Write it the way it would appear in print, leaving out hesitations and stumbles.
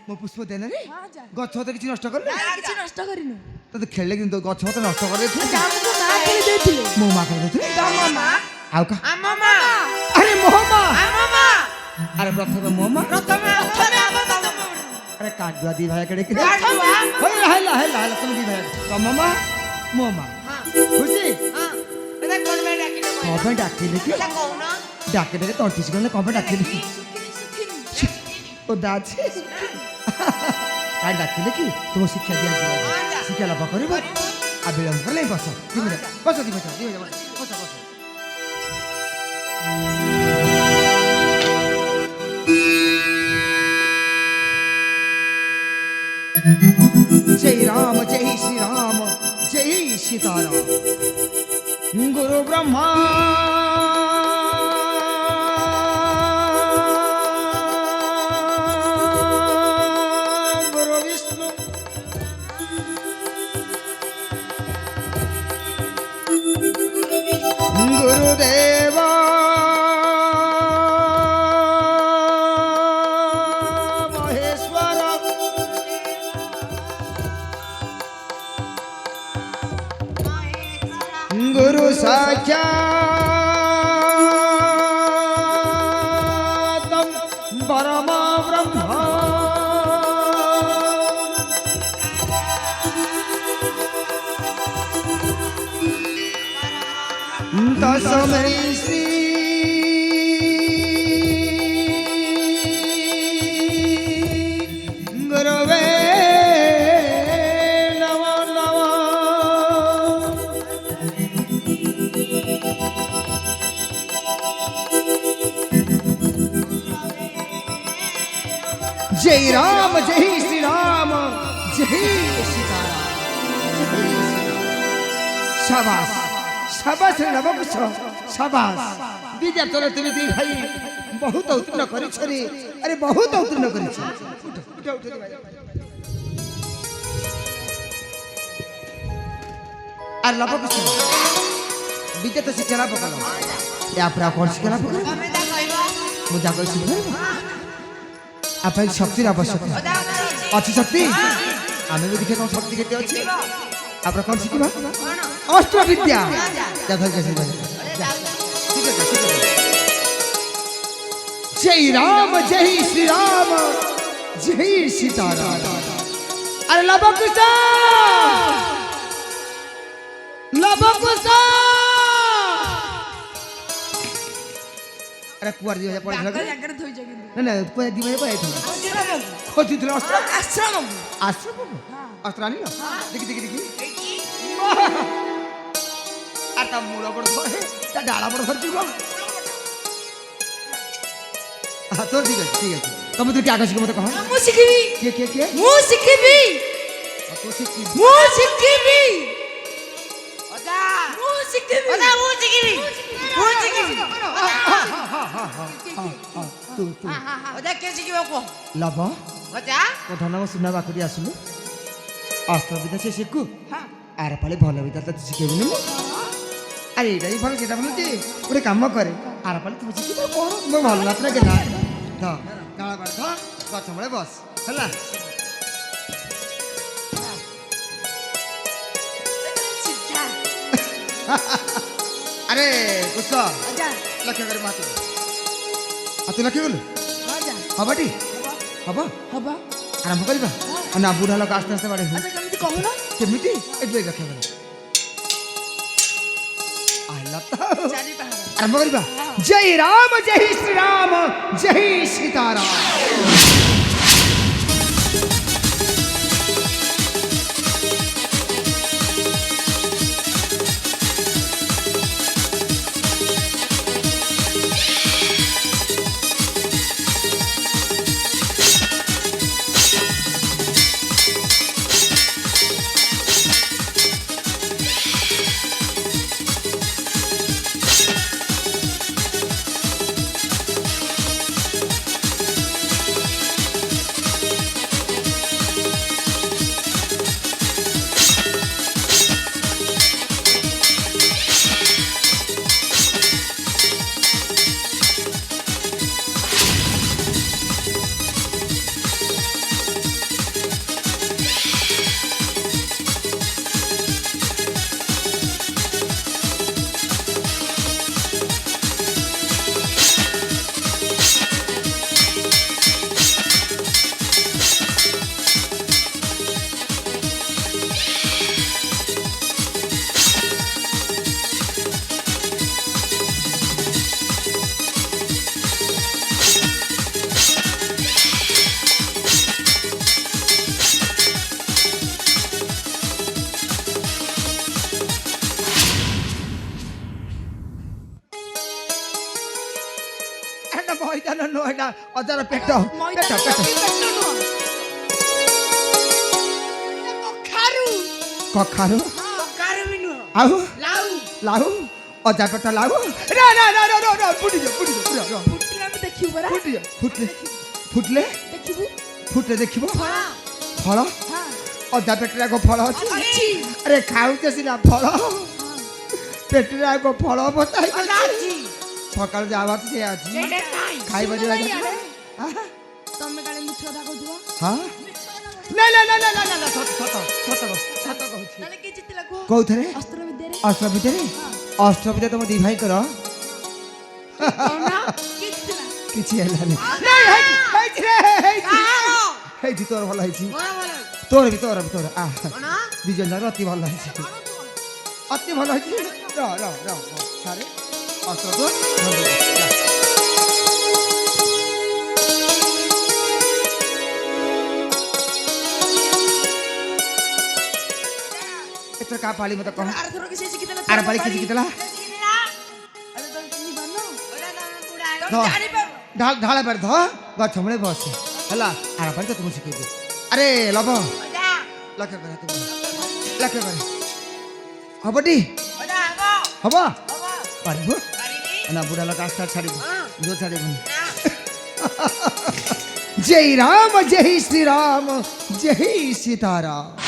ମୋ ପୁଷ୍ପ ଦେନରେ ହଁ ଯା ଗଛ ମତେ କିଛି ନଷ୍ଟ କରିନି କିଛି ନଷ୍ଟ କରିନୁ ତତେ ଖେଳିଲେ କିନ୍ତୁ ଗଛ ମତେ ନଷ୍ଟ କରିଦେଇଥିଲୁ ଆମକୁ ମା ଖେଳି ଦେଇଥିଲେ ମୋ ମା କରିଦେଇଥିଲି ତମ ମା ଆଉ କା ଆମ ମା ଆରେ ମୋ ମା ଆମ ମା ଆରେ ପ୍ରଥମେ ମୋ ମା ପ୍ରଥମେ ଆମ ତମ ଆରେ କାଡୁଆ ଦି ଭାଇ କେଡେ କାଢୁଆ? ହେଲା ତମ ଦି ଭାଇ ତମ ମା ମୋ ମା ଖୁସି ହଁ ଏଟା କୋନ ପାଇଁ ଡାକିଲେ କଣ ପାଇଁ ଡାକିଲେ କି ଏଟା କହୁନ ଡାକିଲେ ତଣ୍ଟିସି ଗଲେ କଣ ପାଇଁ ଡାକିଲେ କି ଓ ଦାଛି କାଇଁ ଡାକିଲେ କି ତୁମ ଶିକ୍ଷା ଦିଆଯିବ ଶିକ୍ଷା ଲାଭ କରିବ ଆଉ ବିଳମ୍ବ କଲେ ବସ ବସ जय राम जय श्री राम जय सीताराम गुरु ब्रह्मा गुरु विष्णु गुरुदेवा गुरु साक्षात् परम ब्रह्म तस्मै श्री गुरवे जय राम जय श्री राम जय सीताराम शाबाश शाबाश नवकुश शाबाश विद्या तोरे तुम दी भाई बहुत उत्तीर्ण करिछ रे अरे बहुत उत्तीर्ण करिछ उठ आ नवकुश विद्या तो शिक्षा लाभ कलो या पर कौन शिक्षा लाभ करो मुझे कोई शिक्षा आप शक्ति आवश्यक अच्छी शक्ति आम भी देखे कौन शक्ति केते अच्छी आप कौन शिखा अस्त्र विद्या जय राम जय श्री राम जय सीताराम अरे लवकुश अरे कुआर दिया पड़े ना ना कोई दिवे पाए थे खोजी थे आश्रम अस्त्र आनी ना देखी आता मूल पड़ धरे ता डाला पड़ धरती को हां तो ठीक है तुम तो क्या आकाश को मत कहो मु सिखबी के मु सिखबी तो सिखी ओदा मु सिखबी तू ओदा के सिखबो को लाभ ओदा को धनव सुना बाकरी आसलु अस्त्र विद्या से शिखु हां आर पाले भल विद्या तो शिखेबि नहीं अरे एटा ही भल केटा भल जे ओरे काम करे आर पाले तू शिखि कोन मो भल लातना के ना द काला बार ध गछ मळे बस हला अरे कुछ लक्ष्य कर मातु तू लक्ष्य गलु हबाटी हबा आरंभ करबा ना बुढ़ा लोक आस्ते आस्ते बाड़े केमिति एटले लक्ष्य कर आइला तो आरंभ करबा जय राम जय श्री राम जय सीताराम ନା ନୋ ଏଟା ଅଜାର ପେଟ ମଇଦା ପେଟ ପେଟ ପେଟ ନୁହଁ କଖାରୁ କଖାରୁ କଖାରୁ ବି ନୁହଁ ଆଉ ଲାଉ ଲାଉ ଅଜା ପେଟ ଲାଉ ନା ନା ନା ନା ନା ପୁଡ଼ି ଯା ଫୁଟିଲେ ଆମେ ଦେଖିବୁ ପରା ଫୁଟି ଯା ଫୁଟଲେ ଦେଖିବୁ ଫୁଟେ ଦେଖିବ ଫଳ ଫଳ ହଁ ଅଜା ପେଟରେ ଆଗ ଫଳ ଅଛି ଅଛି ଆରେ ଖାଉଛ ସିନା ଫଳ পেটের আগে ফল অবস্থায় ଅଛି সকাল যাওয়ার সে আছে ସେଇଟା ନାହିଁ খাইবা দিবা ତମେ କାଳେ ମିଛ କଥା କହୁଥିବ হ্যাঁ না না না না না না না সত সত সত সত কହୁছি ତାହେଲେ କିଏ ଜିତିଲା କୁହ কোথারে ଅସ୍ତ୍ର ବିଦ୍ୟାରେ অষ্টর ভিতরে অষ্টর ভিতরে তোমার দিই ভাই কর କଣ କିଏ ଜିତିଲା কিছু হেলানি নাই হেইছি রে হেইছি তোর ভালো হইছি তোর ভিতর দুজন যার অতি ভালো হইছে অতি ভালো হইছে র র র সারে অস্ত্র তো এটা কা পালি মত কহ ଆର ଥର କିଏ ଜିତିଲା আর পালি কি জিতলা ଆରେ ତମେ ଚିହ୍ନି ପାରୁନ ধ ঢাল ঢালে পার ধ গছ মূলে বস হেলা আর পালি তো তুমি শিখাইবে আরে লব লক্ষ্য করে তুমি লক্ষ্য করে হবটি হব পারিব না বুড়া লোক আস্তে ছাড়িব জো ছাড়িব জয় রাম জয় শ্রী রাম জয় সীতারাম